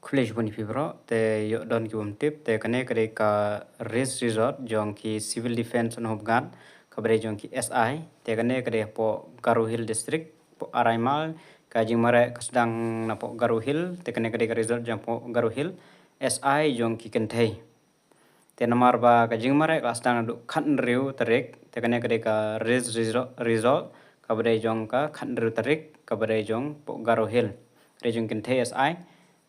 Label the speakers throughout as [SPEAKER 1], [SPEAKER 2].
[SPEAKER 1] College boni fibro te yo don ki tip te kane kare ka race resort jong ki civil defense and home guard kabre jong ki SI te kane kare po Garo Hill district po Araimal ka jing mare kasdang na po Garo Hill te kane kare ka resort jong po Garo Hill SI jong ki kentai te namar ba ka jing mare kasdang du khan riu tarik te kane kare ka race resort kabre jong ka khan riu tarik kabre jong po Garo Hill re jong kentai SI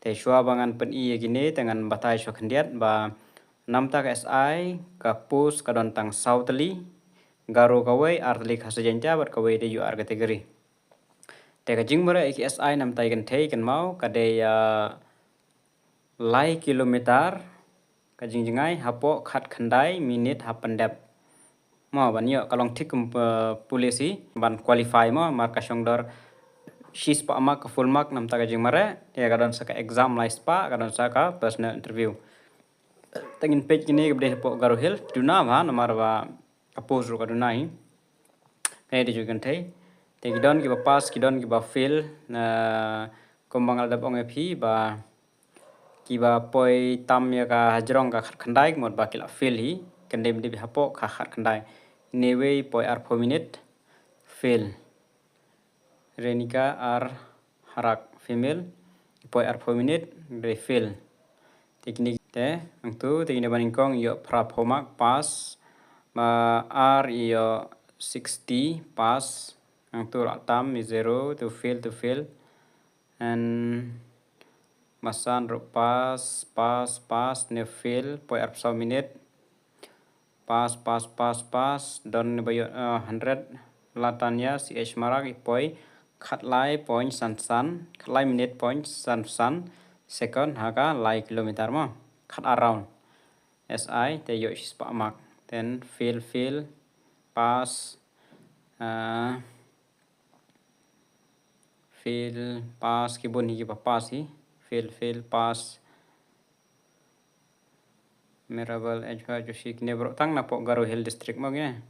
[SPEAKER 1] te shua bangan pen I gini dengan batai shua kendiat ba nam tak SI ka pus ka don tang southly Garo kawai artli khasa janja bat kawai de yu ar kategori te ka jing mara iki SI nam tai kan thei kan mau ka de lai kilometer ka jing jingai hapo khat khandai minute hapandap mo ban yo kalong thik polisi ban qualify mo mar ka shongdor Shis pa amak full mark nam taga jing mare ya kadon saka exam lai spa kadon saka personal interview tengin page gini gede po Garo Hill duna ba namar ba kapos ro kaduna hi kay di jugan thai te gidon ki ba pass gidon ki ba fail na kombangal da bong phi ba ki ba poi tam ya ka hajrong ka khandai mod ba kila fail hi kendem di hapo ka khandai newe poi ar 4 minute fail Renika ar harak female poi ar 4 minute de fail teknik te angtu teknik baning kong yo prap homak pass ma ar yo 60 pass angtu tam 0 to fail and masan ro pass ne fail poi ar 1 minute pass don bayo 100 latanya ch marak poi khat lai point san khat lai minute point san second haga lai kilometer mo khat around SI te yo spa mak then fail pass fail pass ki boni ki pass hi fail pass Mirabel Ejwa Joshi Knebro tang na po Garo Hill district mo gine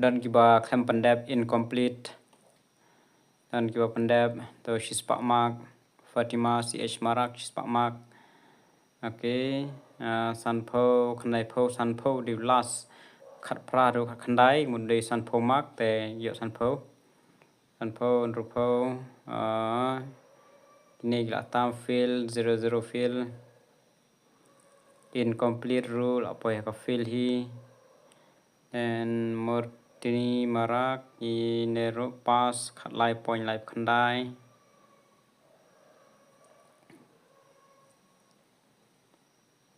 [SPEAKER 1] dan ki ba khem pandap incomplete dan kiba pendap to shispa mak Fatima ch marak shispa mak okay sanpho khandai pho sanpho di last khat pra ro khandai mun de sanpho mak te yo sanpho nrupho ni la tam fail 00 fail incomplete rule apo ya ka fail hi and more Tini marak I nero pass khat lai point lai khandai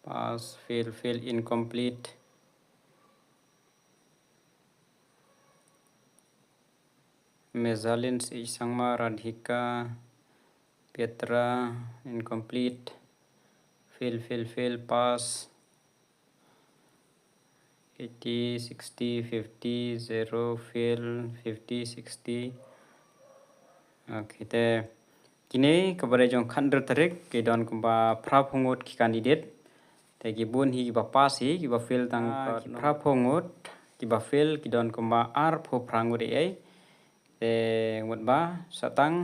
[SPEAKER 1] pass fail incomplete Mezalin Sangma Radhika Petra incomplete fail pass 80 60 50 0 fail 50 60 okay te kini kepada jong khandr tarik ke don kumba praphongot ki candidate te ki bun hi ba pass hi ki ba fail tang praphongot ki ba fail ki don kumba ar pho prangut ai te ngot ba satang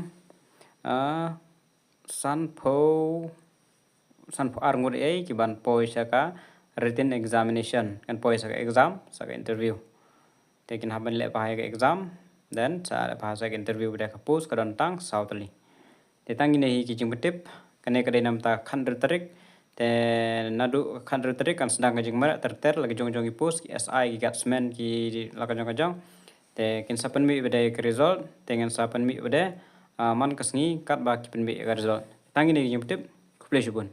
[SPEAKER 1] san pho ar ngut ai ki ban poi saka written examination kan poi saka exam saka interview tekin haban le pa ka exam then sa pa saka interview beda ka post kadon tang southly te tangi ne hi ki jing tip kane kade nam ta khandr tarik te nadu khandr tarik kan sedang jing mara ter lagi jong ki post ki SI ki gatsman ki laka jong te kin sapan mi beda ka result tengen sapan mi beda man kasngi kat ba ki pen mi ka result tangi ne ki jing tip kuple shubun